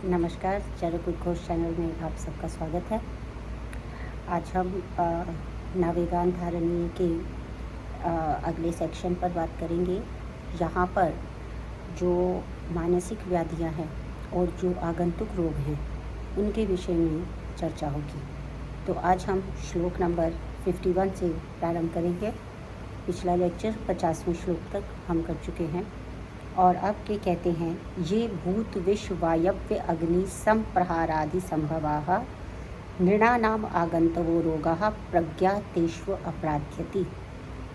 नमस्कार, चाणक्य उद्घोष चैनल में आप सबका स्वागत है। आज हम नावेगान धारणी के अगले सेक्शन पर बात करेंगे। यहाँ पर जो मानसिक व्याधियाँ हैं और जो आगंतुक रोग हैं उनके विषय में चर्चा होगी। तो आज हम श्लोक नंबर 51 से प्रारंभ करेंगे। पिछला लेक्चर 50वें श्लोक तक हम कर चुके हैं और अब के कहते हैं, ये भूत विष वायव्य अग्नि संप्रहारादि संभवाः नृणानाम आगंतवो रोगाः प्रज्ञा तेष्व अपराध्यति।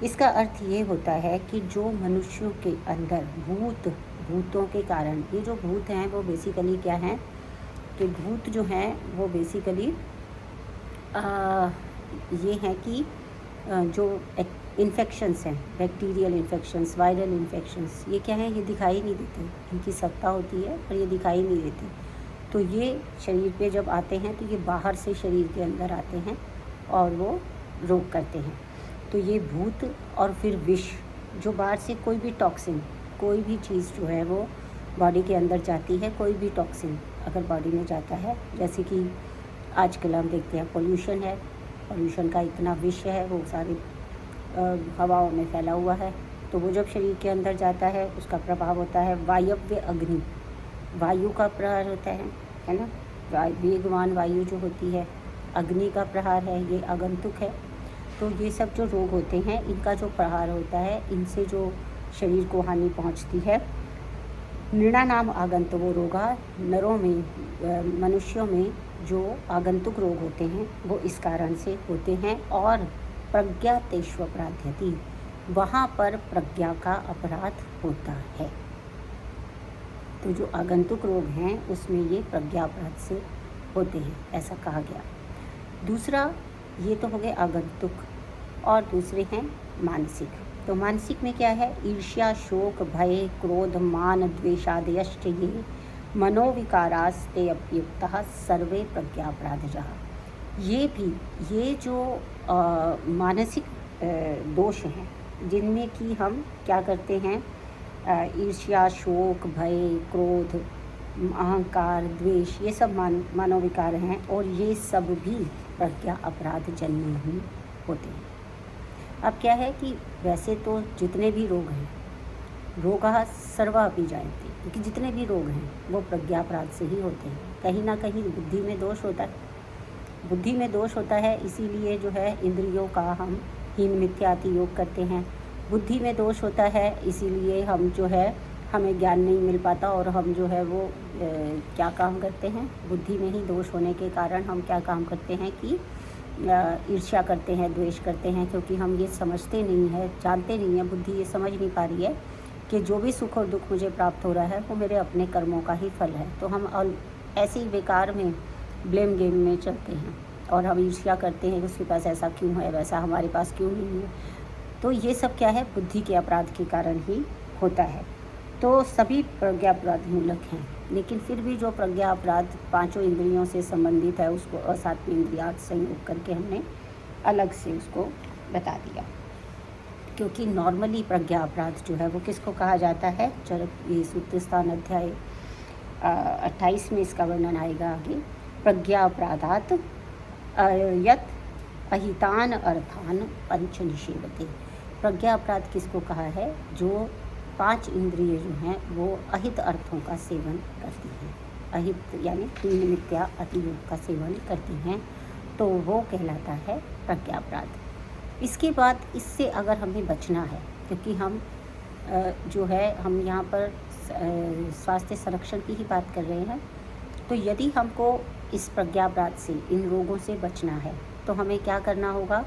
इसका अर्थ ये होता है कि जो मनुष्यों के अंदर भूतों के कारण, ये जो भूत हैं वो बेसिकली क्या हैं कि भूत जो हैं वो बेसिकली ये हैं कि जो इन्फेक्शंस हैं, बैक्टीरियल इन्फेक्शंस, वायरल इन्फेक्शंस, ये क्या हैं, ये दिखाई नहीं देते। इनकी सत्ता होती है पर ये दिखाई नहीं देते। तो ये शरीर पे जब आते हैं तो ये बाहर से शरीर के अंदर आते हैं और वो रोग करते हैं। तो ये भूत और फिर विष, जो बाहर से कोई भी टॉक्सिन, कोई भी चीज़ जो है वो बॉडी के अंदर जाती है, कोई भी टॉक्सिन अगर बॉडी में जाता है, जैसे कि आजकल हम देखते हैं पोल्यूशन है, पोल्यूशन का इतना विष है, वो सारी हवाओं में फैला हुआ है। तो वो जब शरीर के अंदर जाता है उसका प्रभाव होता है वायव्य अग्नि, वायु का प्रहार होता है ना। वेगवान वायु जो होती है, अग्नि का प्रहार है, ये आगंतुक है। तो ये सब जो रोग होते हैं इनका जो प्रहार होता है, इनसे जो शरीर को हानि पहुंचती है। नृणानाम आगंतवो रोगा, नरों में, मनुष्यों में जो आगंतुक रोग होते हैं वो इस कारण से होते हैं। और प्रज्ञा तेष्व अपराध्यति, वहाँ पर प्रज्ञा का अपराध होता है। तो जो आगंतुक रोग हैं उसमें ये प्रज्ञा अपराध से होते हैं, ऐसा कहा गया। दूसरा, ये तो हो गए आगंतुक, और दूसरे हैं मानसिक। तो मानसिक में क्या है, ईर्ष्या, शोक, भय, क्रोध, मान, द्वेषादयश्च ये मनोविकारास्ते अप्युक्तः सर्वे प्रज्ञा अपराधजः। ये जो मानसिक दोष हैं जिनमें कि हम क्या करते हैं, ईर्ष्या, शोक, भय, क्रोध, अहंकार, द्वेष, ये सब मनोविकार हैं और ये सब भी प्रज्ञा अपराध जन्य ही होते हैं। अब क्या है कि वैसे तो जितने भी रोग हैं, रोगाः सर्वा अपि जायन्ते, क्योंकि जितने भी रोग हैं वो प्रज्ञा अपराध से ही होते हैं। कहीं ना कहीं बुद्धि में दोष होता है, बुद्धि में दोष होता है, इसीलिए जो है इंद्रियों का हम हीन मिथ्याति योग करते हैं। बुद्धि में दोष होता है, इसीलिए हम जो है हमें ज्ञान नहीं मिल पाता और हम जो है वो क्या काम करते हैं, बुद्धि में ही दोष होने के कारण हम क्या काम करते हैं कि ईर्ष्या करते हैं, द्वेष करते हैं, क्योंकि हम ये समझते नहीं है, जानते नहीं हैं, बुद्धि ये समझ नहीं पा रही है कि जो भी सुख और दुख मुझे प्राप्त हो रहा है वो मेरे अपने कर्मों का ही फल है। तो हम ऐसे ही बेकार में ब्लेम गेम में चलते हैं और हम ईर्ष्या करते हैं कि उसके पास ऐसा क्यों है, वैसा हमारे पास क्यों नहीं है। तो ये सब क्या है, बुद्धि के अपराध के कारण ही होता है। तो सभी प्रज्ञा अपराध मूलक हैं, लेकिन फिर भी जो प्रज्ञा अपराध पांचों इंद्रियों से संबंधित है उसको असात्म इंद्रियार्थ संयोग करके हमने अलग से उसको बता दिया। क्योंकि नॉर्मली प्रज्ञा अपराध जो है वो किसको कहा जाता है, ये सूत्र स्थान अध्याय 28 में इसका वर्णन आएगा आगे। प्रज्ञा अपराधात यत अहितान अर्थान पंच निषेवते। प्रज्ञा अपराध किसको कहा है, जो 5 इंद्रिय जो हैं वो अहित अर्थों का सेवन करती हैं, अहित यानी तीन मिथ्या अतियोग का सेवन करती हैं, तो वो कहलाता है प्रज्ञा अपराध। इसके बाद इससे अगर हमें बचना है, क्योंकि हम जो है हम यहाँ पर स्वास्थ्य संरक्षण की ही बात कर रहे हैं, तो यदि हमको इस प्रज्ञा अपराध से, इन रोगों से बचना है तो हमें क्या करना होगा,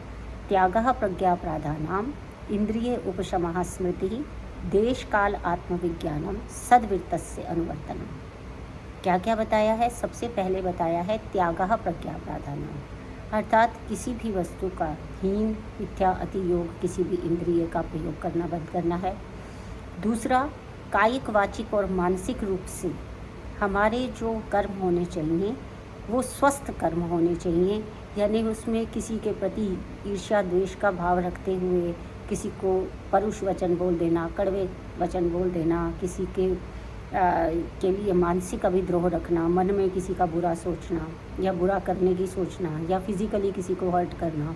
त्यागः प्रज्ञा अपराधानाम इंद्रिय उपशमः स्मृति देश काल आत्मविज्ञानम सद्वृत्तस्य अनुवर्तनम। क्या क्या बताया है, सबसे पहले बताया है त्यागः प्रज्ञा अपराधानाम, अर्थात किसी भी वस्तु का हीन मिथ्या अतियोग, किसी भी इंद्रिय का प्रयोग करना बंद करना है। दूसरा, कायिक, वाचिक और मानसिक रूप से हमारे जो कर्म होने चाहिए वो स्वस्थ कर्म होने चाहिए, यानी उसमें किसी के प्रति ईर्ष्या द्वेष का भाव रखते हुए किसी को परुष वचन बोल देना, कड़वे वचन बोल देना, किसी के के लिए मानसिक अभिद्रोह रखना, मन में किसी का बुरा सोचना या बुरा करने की सोचना या फिज़िकली किसी को हर्ट करना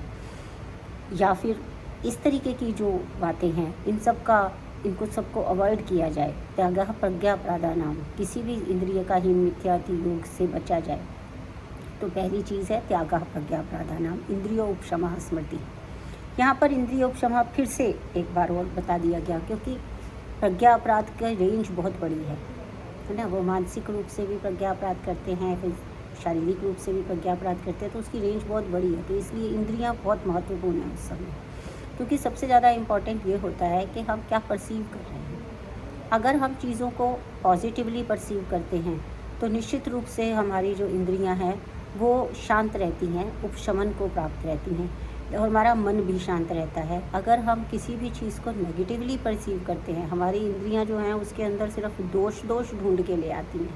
या फिर इस तरीके की जो बातें हैं, इनको सबको अवॉइड किया जाए। त्यागः प्रज्ञा प्रदानाम, किसी भी इंद्रिय का हीन मिथ्याति योग से बचा जाए। तो पहली चीज़ है त्यागः प्रज्ञा प्रदानाम, इंद्रियो उपशमः स्मृति। यहाँ पर इंद्रिय उपशमः फिर से एक बार और बता दिया गया, क्योंकि प्रज्ञा अपराध का रेंज बहुत बड़ी है ना। वो मानसिक रूप से भी प्रज्ञा अपराध करते हैं, फिर शारीरिक रूप से भी प्रज्ञा अपराध करते हैं, तो उसकी रेंज बहुत बड़ी है। तो इसलिए इंद्रियाँ बहुत महत्वपूर्ण हैं उस समय, क्योंकि सबसे ज़्यादा इम्पॉर्टेंट ये होता है कि हम क्या परसीव कर रहे हैं। अगर हम चीज़ों को पॉजिटिवली परसीव करते हैं तो निश्चित रूप से हमारी जो इंद्रियां हैं वो शांत रहती हैं, उपशमन को प्राप्त रहती हैं और हमारा मन भी शांत रहता है। अगर हम किसी भी चीज़ को नेगेटिवली परसीव करते हैं, हमारी इंद्रियां जो हैं उसके अंदर सिर्फ दोष ढूंढ के ले आती हैं,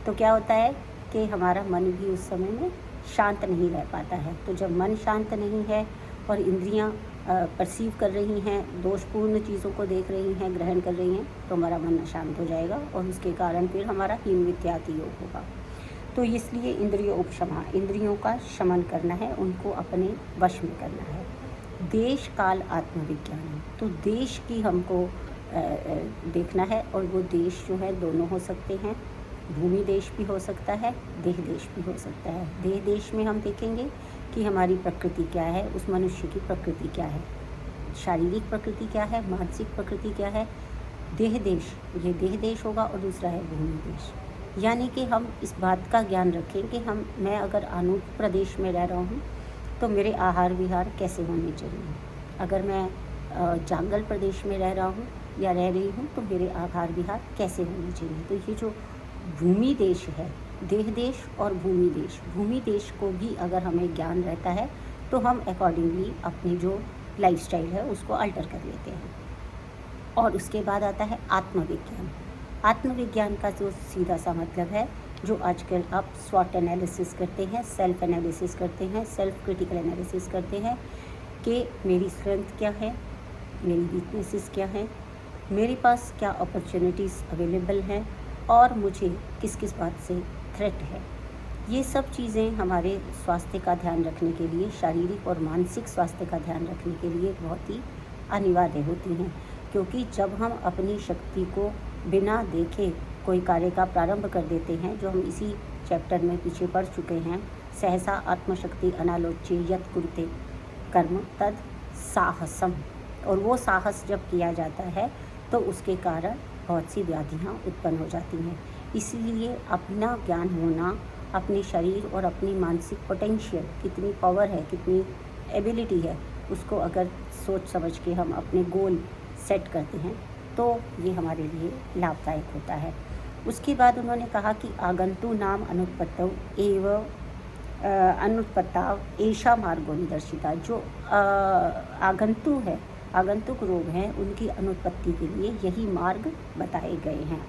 तो क्या होता है कि हमारा मन भी उस समय में शांत नहीं रह पाता है। तो जब मन शांत नहीं है और इंद्रियां परसीव कर रही हैं, दोषपूर्ण चीज़ों को देख रही हैं, ग्रहण कर रही हैं, तो हमारा मन अशांत हो जाएगा और उसके कारण फिर हमारा हीन मिथ्याति योग होगा। तो इसलिए इंद्रिय उपशमः, इंद्रियों का शमन करना है, उनको अपने वश में करना है। देश काल आत्मविज्ञान, तो देश की हमको देखना है, और वो देश जो है दोनों हो सकते हैं। भूमि देश भी हो सकता है, देह देश भी हो सकता है। देह देश में हम देखेंगे कि हमारी प्रकृति क्या है, उस मनुष्य की प्रकृति क्या है, शारीरिक प्रकृति क्या है, मानसिक प्रकृति क्या है। देह देश, ये देह देश होगा, और दूसरा है भूमि देश। यानी कि हम इस बात का ज्ञान रखें कि मैं अगर अनूप प्रदेश में रह रहा हूँ तो मेरे आहार विहार कैसे होने चाहिए। अगर मैं जांगल प्रदेश में रह रहा हूँ या रह रही हूँ तो मेरे आहार विहार कैसे होने चाहिए। तो ये जो भूमि देश है, देह देश और भूमि देश को भी अगर हमें ज्ञान रहता है तो हम अकॉर्डिंगली अपनी जो लाइफस्टाइल है उसको अल्टर कर लेते हैं। और उसके बाद आता है आत्मविज्ञान। आत्मविज्ञान का जो सीधा सा मतलब है, जो आजकल आप स्वॉट एनालिसिस करते हैं, सेल्फ एनालिसिस करते हैं, सेल्फ क्रिटिकल एनालिसिस करते हैं कि मेरी स्ट्रेंथ क्या है, मेरी वीकनेसेस क्या हैं, मेरे पास क्या अपॉर्चुनिटीज़ अवेलेबल हैं और मुझे किस किस बात से थ्रेट है। ये सब चीज़ें हमारे स्वास्थ्य का ध्यान रखने के लिए, शारीरिक और मानसिक स्वास्थ्य का ध्यान रखने के लिए बहुत ही अनिवार्य होती हैं। क्योंकि जब हम अपनी शक्ति को बिना देखे कोई कार्य का प्रारंभ कर देते हैं, जो हम इसी चैप्टर में पीछे पढ़ चुके हैं, सहसा आत्मशक्ति अनालोच्य यत् कुरुते कर्म तद साहसम, और वो साहस जब किया जाता है तो उसके कारण बहुत सी व्याधियाँ उत्पन्न हो जाती हैं। इसलिए अपना ज्ञान होना, अपने शरीर और अपनी मानसिक पोटेंशियल, कितनी पावर है, कितनी एबिलिटी है, उसको अगर सोच समझ के हम अपने गोल सेट करते हैं तो ये हमारे लिए लाभदायक होता है। उसके बाद उन्होंने कहा कि आगंतु नाम अनुत्पत्तौ एव अनुत्पत्ता एषा मार्गो निदर्शिता। जो आगंतु है, आगंतुक रोग हैं, उनकी अनुत्पत्ति के लिए यही मार्ग बताए गए हैं।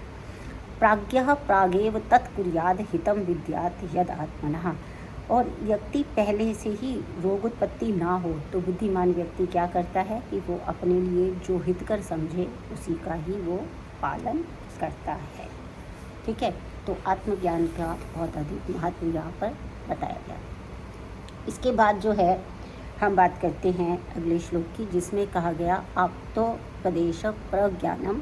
प्राज्ञः प्रागेव तत्कुर्याद हितम विद्यात् यद आत्मनः। और व्यक्ति पहले से ही रोग उत्पत्ति ना हो तो बुद्धिमान व्यक्ति क्या करता है कि वो अपने लिए जो हितकर समझे उसी का ही वो पालन करता है। ठीक है, तो आत्मज्ञान का बहुत अधिक महत्व यहाँ पर बताया गया। इसके बाद जो है हम बात करते हैं अगले श्लोक की, जिसमें कहा गया आप्तोपदेश प्रज्ञानम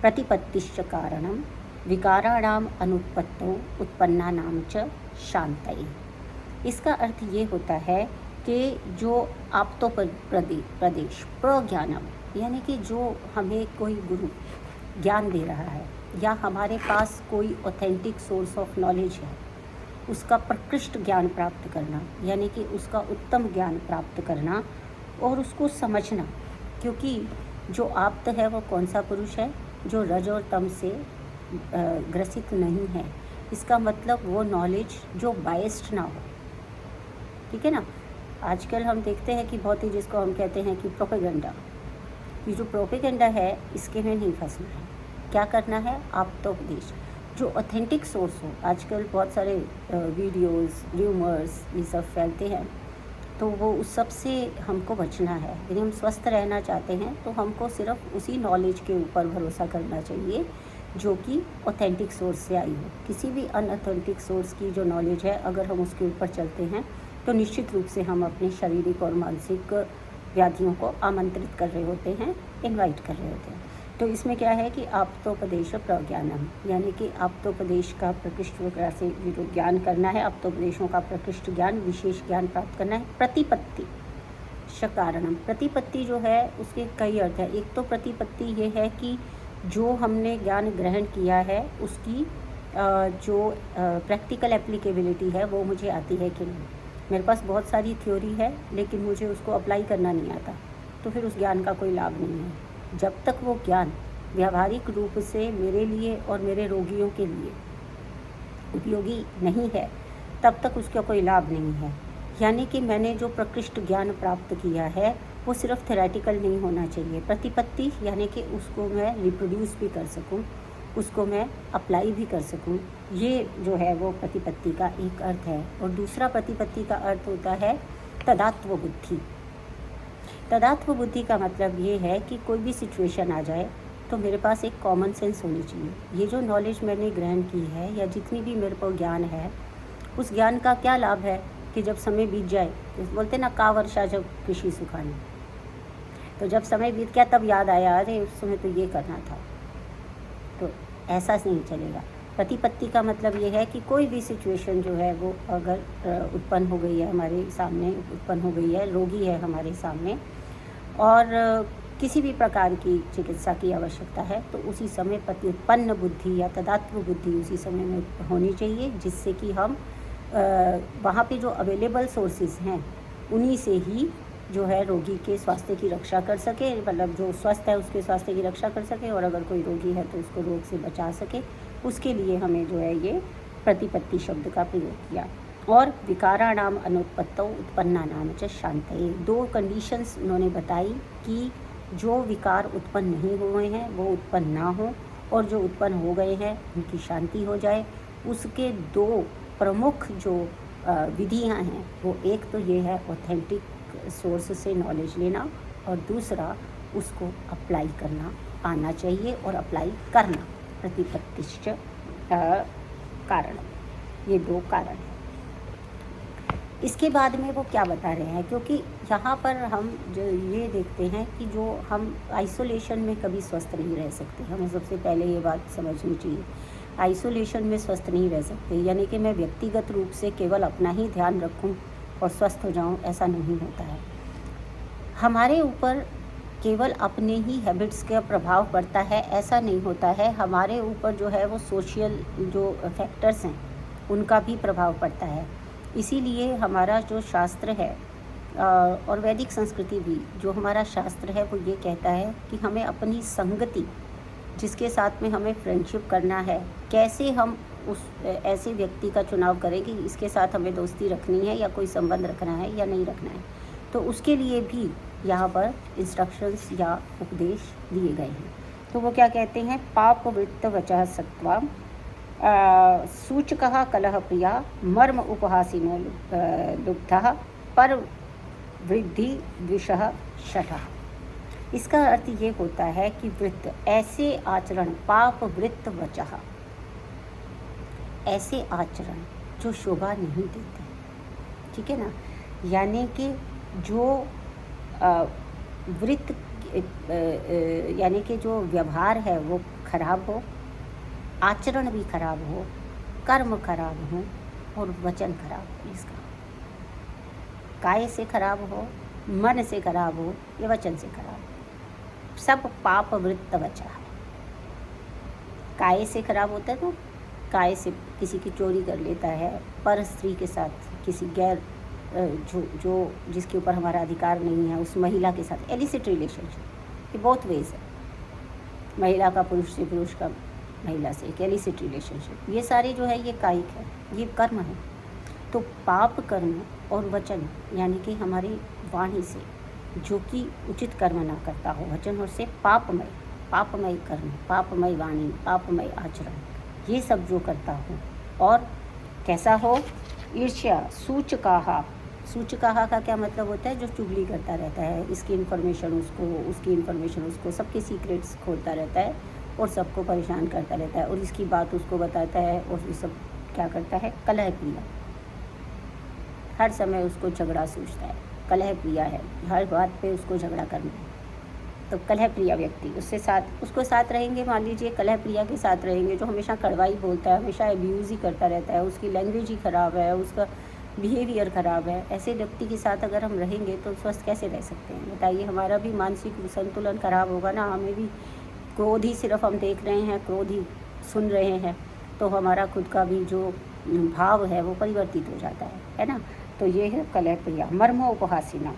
प्रतिपत्तिश्च कारणम विकाराणाम अनुत्पत्तौ उत्पन्नानाम च शांतये। इसका अर्थ ये होता है कि जो आप्तोपदेश प्रज्ञानम, यानी कि जो हमें कोई गुरु ज्ञान दे रहा है या हमारे पास कोई ऑथेंटिक सोर्स ऑफ नॉलेज है, उसका प्रकृष्ट ज्ञान प्राप्त करना, यानी कि उसका उत्तम ज्ञान प्राप्त करना और उसको समझना। क्योंकि जो आप्त है वो कौन सा पुरुष है, जो रज और तम से ग्रसित नहीं है। इसका मतलब वो नॉलेज जो बायस्ड ना हो। ठीक है ना। आजकल हम देखते हैं कि बहुत ही, जिसको हम कहते हैं कि प्रोपेगेंडा, ये जो प्रोपेगेंडा है इसके में नहीं फंसना है। क्या करना है, आप्तोपदेश, जो ऑथेंटिक सोर्स हो। आजकल बहुत सारे वीडियोस, र्यूमर्स ये सब फैलते हैं, तो वो उस सब से हमको बचना है। यदि हम स्वस्थ रहना चाहते हैं तो हमको सिर्फ उसी नॉलेज के ऊपर भरोसा करना चाहिए जो कि ऑथेंटिक सोर्स से आई हो। किसी भी अनऑथेंटिक सोर्स की जो नॉलेज है, अगर हम उसके ऊपर चलते हैं तो निश्चित रूप से हम अपने शारीरिक और मानसिक व्याधियों को आमंत्रित कर रहे होते हैं, इनवाइट कर रहे होते हैं। तो इसमें क्या है कि आप्तोपदेश प्रज्ञानम, यानी कि आप्तोपदेश का प्रकृष्ट प्रकार से जो ज्ञान करना है, आप्तोपदेशों का प्रकृष्ट ज्ञान, विशेष ज्ञान प्राप्त करना है। प्रतिपत्ति कारणम, प्रतिपत्ति जो है उसके कई अर्थ है। एक तो प्रतिपत्ति ये है कि जो हमने ज्ञान ग्रहण किया है उसकी जो प्रैक्टिकल एप्लीकेबिलिटी है वो मुझे आती है कि नहीं। मेरे पास बहुत सारी थ्योरी है लेकिन मुझे उसको अप्लाई करना नहीं आता, तो फिर उस ज्ञान का कोई लाभ नहीं है। जब तक वो ज्ञान व्यावहारिक रूप से मेरे लिए और मेरे रोगियों के लिए उपयोगी नहीं है, तब तक उसका कोई लाभ नहीं है। यानी कि मैंने जो प्रकृष्ट ज्ञान प्राप्त किया है वो सिर्फ थेरेटिकल नहीं होना चाहिए। प्रतिपत्ति यानी कि उसको मैं रिप्रोड्यूस भी कर सकूं, उसको मैं अप्लाई भी कर सकूं, ये जो है वो प्रतिपत्ति का एक अर्थ है। और दूसरा प्रतिपत्ति का अर्थ होता है तदात्व बुद्धि। तदात्व बुद्धि का मतलब ये है कि कोई भी सिचुएशन आ जाए तो मेरे पास एक कॉमन सेंस होनी चाहिए। ये जो नॉलेज मैंने ग्रहण की है या जितनी भी मेरे को ज्ञान है, उस ज्ञान का क्या लाभ है कि जब समय बीत जाए, तो बोलते ना का वर्षा जब कृषि सुखानी, तो जब समय बीत गया तब याद आया अरे उस समय तो ये करना था। तो ऐसा नहीं चलेगा। प्रतिपत्ति का मतलब ये है कि कोई भी सिचुएशन जो है वो अगर उत्पन्न हो गई है, हमारे सामने उत्पन्न हो गई है, रोगी है हमारे सामने और किसी भी प्रकार की चिकित्सा की आवश्यकता है, तो उसी समय प्रतिपन्न बुद्धि या तदात्व बुद्धि उसी समय में होनी चाहिए, जिससे कि हम वहाँ पे जो अवेलेबल सोर्सेज हैं उन्हीं से ही जो है रोगी के स्वास्थ्य की रक्षा कर सके, मतलब जो स्वस्थ है उसके स्वास्थ्य की रक्षा कर सके, और अगर कोई रोगी है तो उसको रोग से बचा सके। उसके लिए हमें जो है ये प्रतिपत्ति शब्द का प्रयोग किया। और विकाराणाम अनुत्पत्तौ उत्पन्नानाम च शांतये, दो कंडीशंस उन्होंने बताई कि जो विकार उत्पन्न नहीं हुए हैं वो उत्पन्न ना हो, और जो उत्पन्न हो गए हैं उनकी शांति हो जाए। उसके दो प्रमुख जो विधियां हैं वो एक तो ये है ऑथेंटिक सोर्स से नॉलेज लेना, और दूसरा उसको अप्लाई करना आना चाहिए और अप्लाई करना। प्रतिपत्तिश्च कारण, ये दो कारण हैं। इसके बाद में वो क्या बता रहे हैं, क्योंकि यहाँ पर हम जो ये देखते हैं कि जो हम आइसोलेशन में कभी स्वस्थ नहीं रह सकते। हमें सबसे पहले ये बात समझनी चाहिए, आइसोलेशन में स्वस्थ नहीं रह सकते। यानी कि मैं व्यक्तिगत रूप से केवल अपना ही ध्यान रखूं और स्वस्थ हो जाऊं, ऐसा नहीं होता है। हमारे ऊपर केवल अपने ही हैबिट्स का प्रभाव पड़ता है, ऐसा नहीं होता है। हमारे ऊपर जो है वो सोशल जो फैक्टर्स हैं उनका भी प्रभाव पड़ता है। इसीलिए हमारा जो शास्त्र है और वैदिक संस्कृति भी, जो हमारा शास्त्र है वो ये कहता है कि हमें अपनी संगति, जिसके साथ में हमें फ्रेंडशिप करना है, कैसे हम उस ऐसे व्यक्ति का चुनाव करें कि इसके साथ हमें दोस्ती रखनी है या कोई संबंध रखना है या नहीं रखना है। तो उसके लिए भी यहाँ पर इंस्ट्रक्शंस या उपदेश दिए गए हैं। तो वो क्या कहते हैं, पाप वृत्त वचः सत्वा सूचकः कलह प्रिया मर्म उपहासिनो लुब्धः पर वृद्धि द्विषः शठः। इसका अर्थ ये होता है कि वृत्त ऐसे आचरण, पाप वृत्त वचः, ऐसे आचरण जो शोभा नहीं देते, ठीक है ना। यानी कि जो वृत्त यानी कि जो व्यवहार है वो खराब हो, आचरण भी खराब हो, कर्म खराब हो और वचन खराब हो। इसका काय से खराब हो, मन से खराब हो या वचन से खराब हो, सब पाप वृत्त वचः है। काय से खराब होता है तो काय से किसी की चोरी कर लेता है, पर स्त्री के साथ किसी गैर जो जिसके ऊपर हमारा अधिकार नहीं है उस महिला के साथ एलिसिट रिलेशनशिप, ये बहुत वेज है। महिला का पुरुष से, पुरुष का महिला से एक एलिसिट रिलेशनशिप, ये सारे जो है ये कायिक है, ये कर्म है। तो पाप कर्म और वचन यानी कि हमारी वाणी से जो कि उचित कर्म ना करता हो, वचन और से पापमय कर्म, पापमय वाणी, पापमय आचरण, ये सब जो करता हो और कैसा हो, ईर्ष्या सूचकाहा का क्या मतलब होता है, जो चुगली करता रहता है, इसकी इन्फॉर्मेशन उसको, उसकी इन्फॉर्मेशन उसको, सबके सीक्रेट्स खोलता रहता है, और सबको परेशान करता रहता है और इसकी बात उसको बताता है और ये सब क्या करता है, कलह प्रिय, हर समय उसको झगड़ा सूझता है, कलह प्रिय है, हर बात पे उसको झगड़ा करना है। तो कलह प्रिय व्यक्ति उसको साथ रहेंगे, मान लीजिए कलह प्रिय के साथ रहेंगे जो हमेशा कड़वाई बोलता है, हमेशा अब्यूज़ ही करता रहता है, उसकी लैंग्वेज ही ख़राब है, उसका बिहेवियर ख़राब है, ऐसे व्यक्ति के साथ अगर हम रहेंगे तो स्वस्थ कैसे रह सकते हैं बताइए। हमारा भी मानसिक संतुलन ख़राब होगा ना, हमें भी क्रोध ही सिर्फ हम देख रहे हैं, क्रोध ही सुन रहे हैं, तो हमारा खुद का भी जो भाव है वो परिवर्तित हो जाता है ना। तो ये है कलह प्रिया। मर्म उपहासिना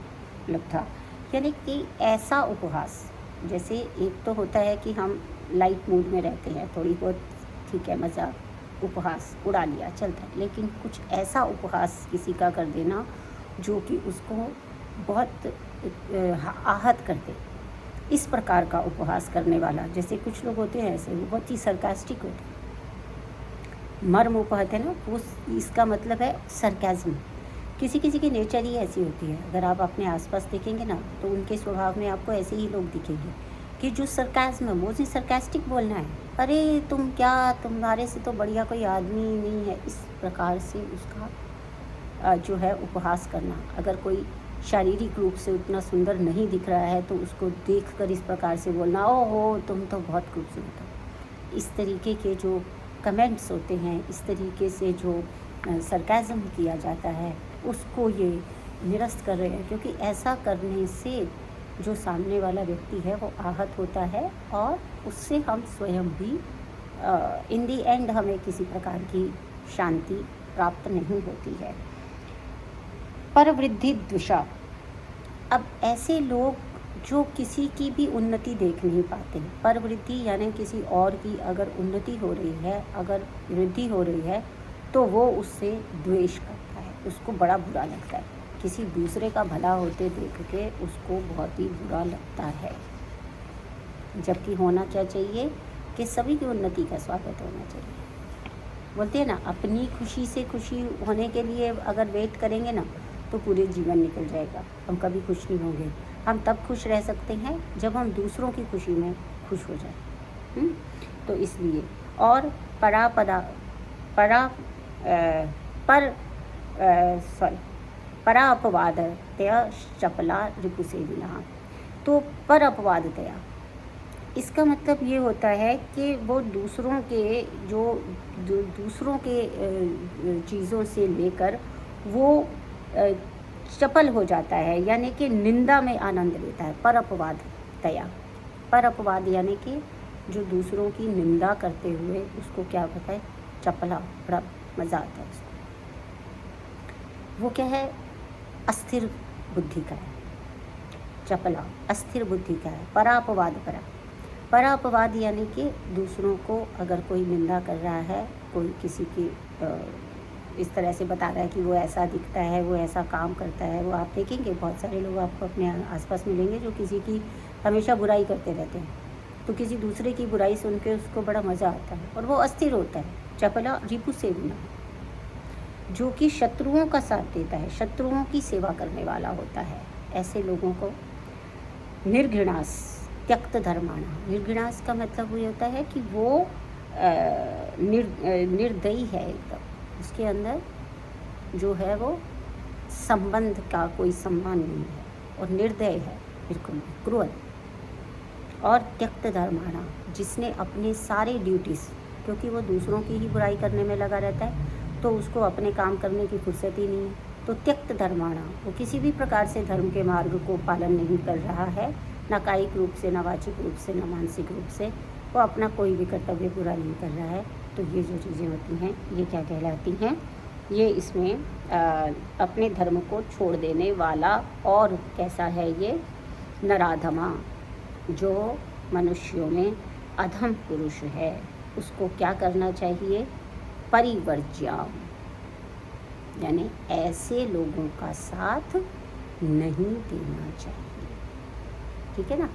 लब्धा, यानी कि ऐसा उपहास, जैसे एक तो होता है कि हम लाइट मूड में रहते हैं, थोड़ी बहुत ठीक है मजाक उपहास उड़ा लिया चलता है, लेकिन कुछ ऐसा उपहास किसी का कर देना जो कि उसको बहुत आहत कर दे, इस प्रकार का उपहास करने वाला। जैसे कुछ लोग होते हैं ऐसे, वो बहुत ही सरकास्टिक होते हैं। मर्म उपहत है ना, वो इसका मतलब है सरकाज़म। किसी किसी की नेचर ही ऐसी होती है, अगर आप अपने आसपास देखेंगे ना तो उनके स्वभाव में आपको ऐसे ही लोग दिखेंगे कि जो सरकाज़म है वो जी सरकास्टिक बोलना है, अरे तुम क्या, तुम्हारे से तो बढ़िया कोई आदमी नहीं है, इस प्रकार से उसका जो है उपहास करना। अगर कोई शारीरिक रूप से उतना सुंदर नहीं दिख रहा है तो उसको देखकर इस प्रकार से बोलना, ओहो तुम तो बहुत खूबसूरत हो। इस तरीके के जो कमेंट्स होते हैं, इस तरीके से जो सरकाज़म किया जाता है, उसको ये निरस्त कर रहे हैं, क्योंकि ऐसा करने से जो सामने वाला व्यक्ति है वो आहत होता है और उससे हम स्वयं भी इन दी एंड हमें किसी प्रकार की शांति प्राप्त नहीं होती है। परवृद्धि द्विषा, अब ऐसे लोग जो किसी की भी उन्नति देख नहीं पाते, परवृद्धि यानी किसी और की अगर उन्नति हो रही है, अगर वृद्धि हो रही है तो वो उससे द्वेष करता है, उसको बड़ा बुरा लगता है। किसी दूसरे का भला होते देख के उसको बहुत ही बुरा लगता है, जबकि होना क्या चाहिए कि सभी की उन्नति का स्वागत होना चाहिए। बोलते हैं ना, अपनी खुशी से खुशी होने के लिए अगर वेट करेंगे ना तो पूरे जीवन निकल जाएगा, हम कभी खुश नहीं होंगे। हम तब खुश रह सकते हैं जब हम दूसरों की खुशी में खुश हो जाए। तो इसलिए और परा अपवाद तया चपला रिपुसेविना, तो पर अपवाद तया इसका मतलब ये होता है कि वो दूसरों के चीज़ों से लेकर वो चपल हो जाता है, यानी कि निंदा में आनंद लेता है। पर अपवाद तया, पर अपवाद यानी कि जो दूसरों की निंदा करते हुए उसको क्या होता है, चपला, बड़ा मज़ा आता है उसको। वो क्या है, अस्थिर बुद्धि का है, चपला अस्थिर बुद्धि का है। परापवाद, परापवाद यानी कि दूसरों को अगर कोई निंदा कर रहा है, कोई किसी की इस तरह से बता रहा है कि वो ऐसा दिखता है, वो ऐसा काम करता है, वो आप देखेंगे बहुत सारे लोग आपको अपने आसपास मिलेंगे जो किसी की हमेशा बुराई करते रहते हैं, तो किसी दूसरे की बुराई सुन के उसको बड़ा मज़ा आता है और वो अस्थिर होता है। चपला रिपुसेविना, जो कि शत्रुओं का साथ देता है, शत्रुओं की सेवा करने वाला होता है। ऐसे लोगों को निर्घृणास त्यक्त धर्माणा, निर्घृणास का मतलब ये होता है कि वो निर्दयी है एकदम, उसके अंदर जो है वो संबंध का कोई सम्मान नहीं है और निर्दय है, बिल्कुल क्रूअल। और त्यक्त धर्माणा, जिसने अपने सारे ड्यूटीज़, क्योंकि वो दूसरों की ही बुराई करने में लगा रहता है तो उसको अपने काम करने की फुर्सत ही नहीं है, तो त्यक्त धर्माणा, वो किसी भी प्रकार से धर्म के मार्ग को पालन नहीं कर रहा है, न कायिक रूप से, न वाचिक रूप से, न मानसिक रूप से, वो अपना कोई भी कर्तव्य पूरा नहीं कर रहा है। तो ये जो चीज़ें होती हैं ये क्या कहलाती हैं, ये इसमें अपने धर्म को छोड़ देने वाला। और कैसा है ये, नराधमा, जो मनुष्यों में अधम पुरुष है, उसको क्या करना चाहिए, परिवर्ज्याम, यानी ऐसे लोगों का साथ नहीं देना चाहिए। ठीक है ना,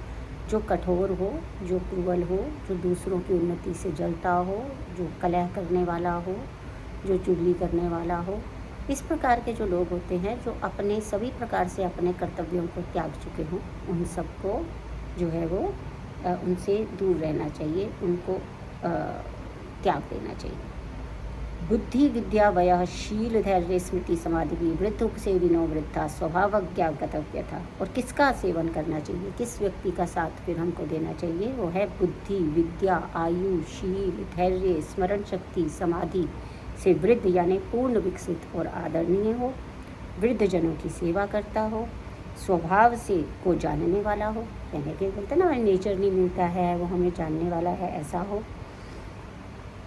जो कठोर हो, जो क्रूअल हो, जो दूसरों की उन्नति से जलता हो, जो कलह करने वाला हो, जो चुगली करने वाला हो, इस प्रकार के जो लोग होते हैं, जो अपने सभी प्रकार से अपने कर्तव्यों को त्याग चुके हों, उन सबको जो है वो उनसे दूर रहना चाहिए, उनको त्याग देना चाहिए। बुद्धि विद्या वयः शील धैर्य स्मृति समाधि वृद्ध उपसेविनो वृद्धा स्वभावज्ञा गतव्य था। और किसका सेवन करना चाहिए, किस व्यक्ति का साथ फिर हमको देना चाहिए, वो है बुद्धि विद्या आयु शील धैर्य स्मरण शक्ति समाधि से वृद्ध यानी पूर्ण विकसित और आदरणीय हो, वृद्ध जनों की सेवा करता हो, स्वभाव से को जानने वाला हो, यानी कि बोलते ना नेचर नहीं मिलता है वो हमें जानने वाला है, ऐसा हो,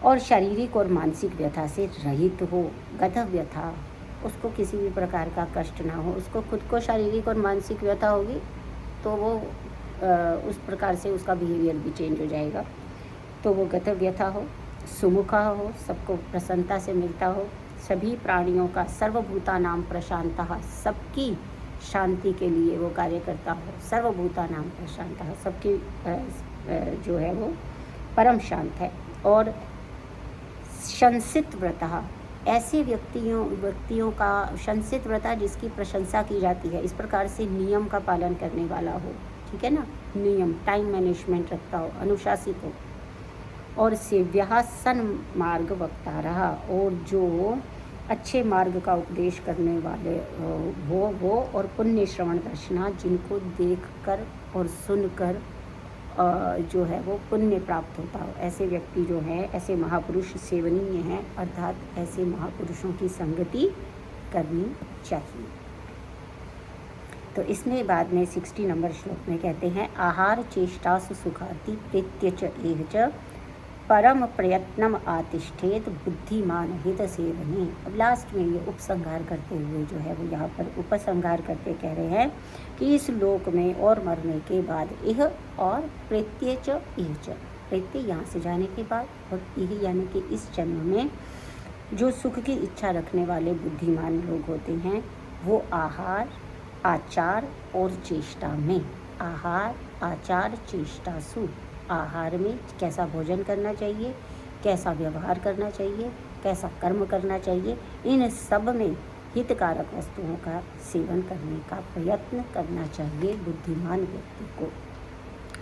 और शारीरिक और मानसिक व्यथा से रहित हो। गतव व्यथा, उसको किसी भी प्रकार का कष्ट ना हो, उसको खुद को शारीरिक और मानसिक व्यथा होगी तो वो उस प्रकार से उसका बिहेवियर भी चेंज हो जाएगा। तो वो गतव व्यथा हो, सुमुखा हो, सबको प्रसन्नता से मिलता हो, सभी प्राणियों का सर्वभूता नाम प्रशांतः, सबकी शांति के लिए वो कार्य करता हो। सर्वभूता नाम प्रशांतः, सबकी जो है वो परम शांत है। और शंसित व्रतः, ऐसे व्यक्तियों का शंसित व्रता जिसकी प्रशंसा की जाती है, इस प्रकार से नियम का पालन करने वाला हो, ठीक है ना, नियम टाइम मैनेजमेंट रखता हो, अनुशासित हो। और सेव्यः सन्मार्ग वक्ता रहा, और जो अच्छे मार्ग का उपदेश करने वाले वो और पुण्य श्रवण दर्शना, जिनको देखकर और सुनकर जो है वो पुण्य प्राप्त होता हो, ऐसे व्यक्ति जो हैं, ऐसे महापुरुष सेवनीय हैं, अर्थात ऐसे महापुरुषों की संगति करनी चाहिए। तो इसमें बाद में 60 नंबर श्लोक में कहते हैं, आहार चेष्टासु सुखाति प्रीत्य च एह च परम प्रयत्नम आतिष्ठेत बुद्धिमान हित सेवने। अब लास्ट में ये उपसंहार करते हुए जो है वो यहाँ पर उपसंहार करते कह रहे हैं कि इस लोक में और मरने के बाद इह और प्रेत्य च इह च, प्रेत्य यहाँ से जाने के बाद और इह यानी कि इस जन्म में जो सुख की इच्छा रखने वाले बुद्धिमान लोग होते हैं वो आहार आचार और चेष्टा में, आहार आचार चेष्टासु, आहार में कैसा भोजन करना चाहिए, कैसा व्यवहार करना चाहिए, कैसा कर्म करना चाहिए, इन सब में हितकारक वस्तुओं का सेवन करने का प्रयत्न करना चाहिए बुद्धिमान व्यक्ति को।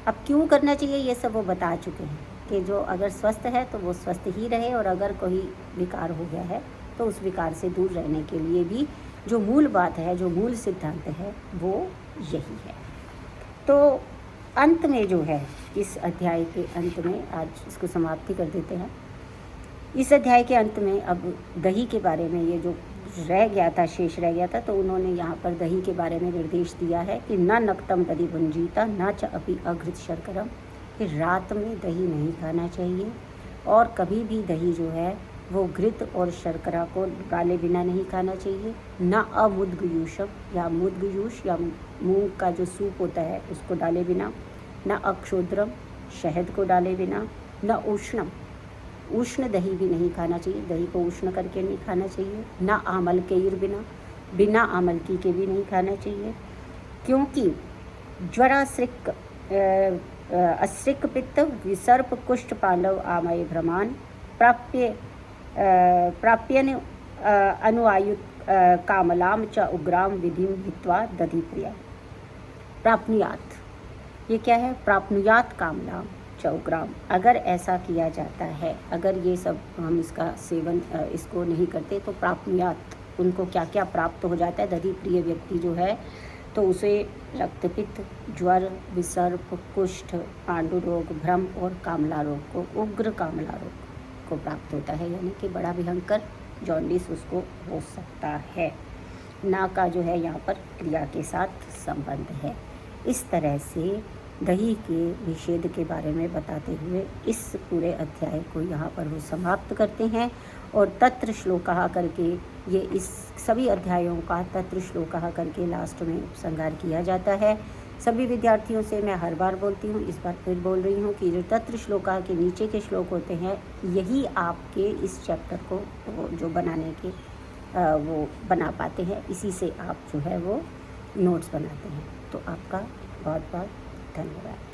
अब क्यों करना चाहिए ये सब वो बता चुके हैं कि जो अगर स्वस्थ है तो वो स्वस्थ ही रहे, और अगर कोई विकार हो गया है तो उस विकार से दूर रहने के लिए भी जो मूल बात है, जो मूल सिद्धांत है वो यही है। तो अंत में जो है, इस अध्याय के अंत में, आज इसको समाप्ति कर देते हैं। इस अध्याय के अंत में अब दही के बारे में, ये जो रह गया था, शेष रह गया था, तो उन्होंने यहाँ पर दही के बारे में निर्देश दिया है कि न नक्तम दधि भुंजीता न च अपि अघृत शर्करम, कि रात में दही नहीं खाना चाहिए, और कभी भी दही जो है वो घृत और शर्करा को डाले बिना नहीं खाना चाहिए। न अमुद्गयूषम, या मुद्गयूष या मूंग का जो सूप होता है उसको डाले बिना, न अक्षोद्रम, शहद को डाले बिना, न उष्णम, उष्ण दही भी नहीं खाना चाहिए, दही को उष्ण करके नहीं खाना चाहिए, न आमल के बिना, बिना आमलकी के भी नहीं खाना चाहिए, क्योंकि ज्वराश्रिक अश्रिक पित्त विसर्प कुष्ठ पांडव आमय भ्रमान प्राप्यन अनुआयु कामलाम च उग्राम विधिम हित्वा दधि प्रिया। प्राप्नुयात, ये क्या है, प्राप्नुयात कामलाम च उग्राम, अगर ऐसा किया जाता है, अगर ये सब हम इसका सेवन इसको नहीं करते तो प्राप्नुयात, उनको क्या क्या प्राप्त हो जाता है। दधि प्रिय व्यक्ति जो है तो उसे रक्तपित्त, ज्वर, विसर्प, कुष्ठ, पांडु रोग, भ्रम और कामला रोग को, उग्र कामला रोग को प्राप्त होता है, यानी कि बड़ा भयंकर जॉन्डिस उसको हो सकता है। ना का जो है यहाँ पर क्रिया के साथ संबंध है। इस तरह से दही के निषेध के बारे में बताते हुए इस पूरे अध्याय को यहाँ पर वो समाप्त करते हैं, और तत्र श्लोकः करके ये इस सभी अध्यायों का तत्र श्लोकः करके लास्ट में उपसंहार किया जाता है। सभी विद्यार्थियों से मैं हर बार बोलती हूँ, इस बार फिर बोल रही हूँ कि जो तत्र श्लोकः के नीचे के श्लोक होते हैं, यही आपके इस चैप्टर को जो बनाने के वो बना पाते हैं, इसी से आप जो है वो नोट्स बनाते हैं। तो आपका बहुत बहुत धन्यवाद।